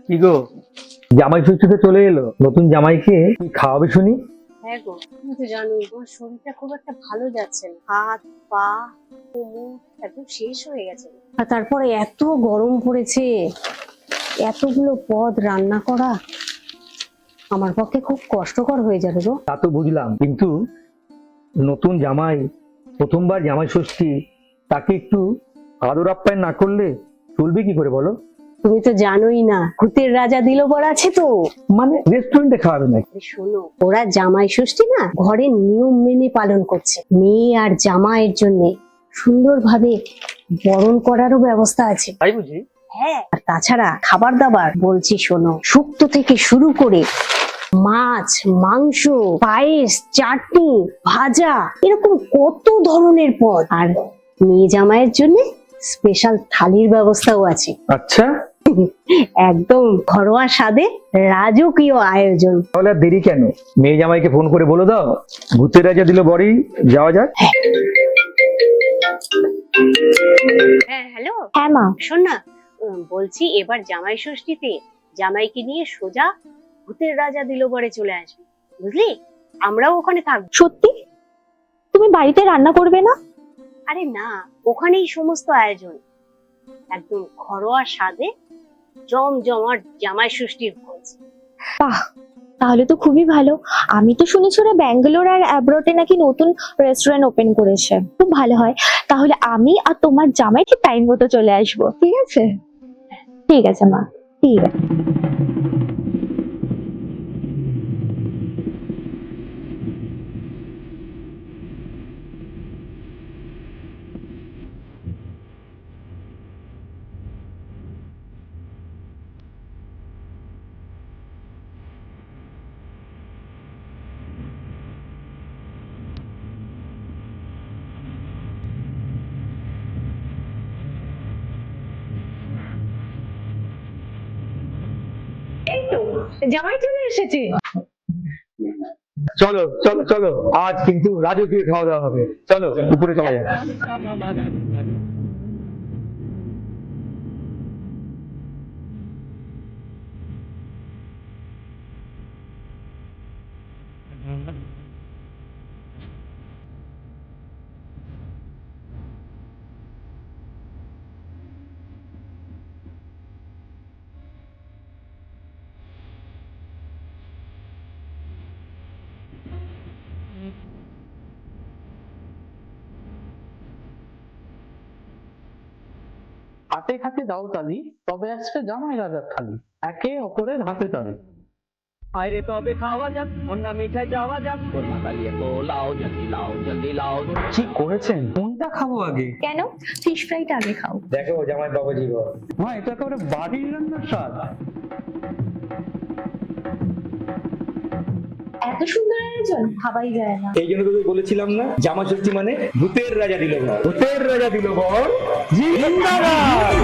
কি গো, জামাই ষষ্ঠীতে চলে এলো, নতুন জামাইকে কি খাওয়াবে শুনি? হ্যাঁ গো, তুমি তো জানোই তোমার শরীরটা খুব একটা ভালো যাচ্ছে না, হাত পা কোমর একদম শেষ হয়ে গেছে। আর তারপরে এত গরম পড়েছে, এতগুলো পদ রান্না করা আমার পক্ষে খুব কষ্টকর হয়ে যাবে গো। তা তো বুঝলাম, কিন্তু নতুন জামাই, প্রথমবার জামাই ষষ্ঠী, তাকে একটু আদর আপ্যায়ন না করলে চলবে কি করে বলো? তুমি তো জানোই না, ভূতের রাজা দিলবর আছে তো। মানে রেস্টুরেন্টে খাওয়াবে নাকি? শোনো, ওরা জামাই ষষ্ঠী না ঘরের নিয়ম মেনে পালন করছে। মেয়ে আর জামাইয়ের জন্য সুন্দরভাবে বরণ করারও ব্যবস্থা আছে। তাই বুঝি? হ্যাঁ, আর তাছাড়া খাবার দাবার বলছি শোনো, শুক্তো থেকে শুরু করে মাছ, মাংস, পায়েস, চাটনি, ভাজা, এরকম কত ধরনের পদ। আর মেয়ে জামাইয়ের জন্য স্পেশাল থালির ব্যবস্থাও আছে। আচ্ছা, একদম ঘরোয়া স্বাদে রাজকীয় আয়োজন। তাহলে আর দেরি কেন? মেয়ে জামাইকে ফোন করে বলে দাও, ভূতের রাজা দিল বড়ি, যাওয়া যাক। হ্যাঁ হ্যালো। হ্যাঁ মা। শোন না, বলছি এবার জামাই ষষ্ঠীতে জামাইকে নিয়ে সোজা ভূতের রাজা দিলবরে চলে আসবি, বুঝলি? আমরাও ওখানে থাকবো। সত্যি? তুমি বাড়িতে রান্না করবে না? আরে না, ওখানেই সমস্ত আয়োজন, একদম ঘরোয়া স্বাদে জমজমাট জামাই ষষ্ঠীর ভোজ। বাহ, তাহলে তো খুবই ভালো। আমি তো শুনেছি ওরা ব্যাঙ্গালোর আর অ্যাব্রোডে নাকি নতুন রেস্টুরেন্ট ওপেন করেছে, খুব ভালো হয়। তাহলে আমি আর তোমার জামাই ঠিক টাইম মতো চলে আসবো, ঠিক আছে? ঠিক আছে মা, ঠিক আছে। জামাই চলে এসেছে। চলো চলো চলো, আজ কিন্তু রাজকীয় খাওয়া দাওয়া হবে। চলো উপরে চলা যায়। হাতে হাতে দাও তালি, তবে আসছে জামাই রাজার থালি, একে অপরের হাতে তালি। আরে তবে খাওয়া যাক, অন্য মিঠাই যাওয়া যাক, কোলা কালিয়ে পোলাও জলদি লাও জলদি লাও। কি করেছেন? কোনটা খাবো আগে? কেন, ফিশ ফ্রাইটা আগে খাও। দেখো জামাই বাবাজি গো, মা, এটা একেবারে বাড়ির রান্নার স্বাদ। এত সুন্দর আয়োজন ভাবাই যায় না। এই জন্য তোকে বলেছিলাম না, জামাই ষষ্ঠী মানে ভূতের রাজা দিল বর। ভূতের রাজা দিল বর, জিন্দাবাদ।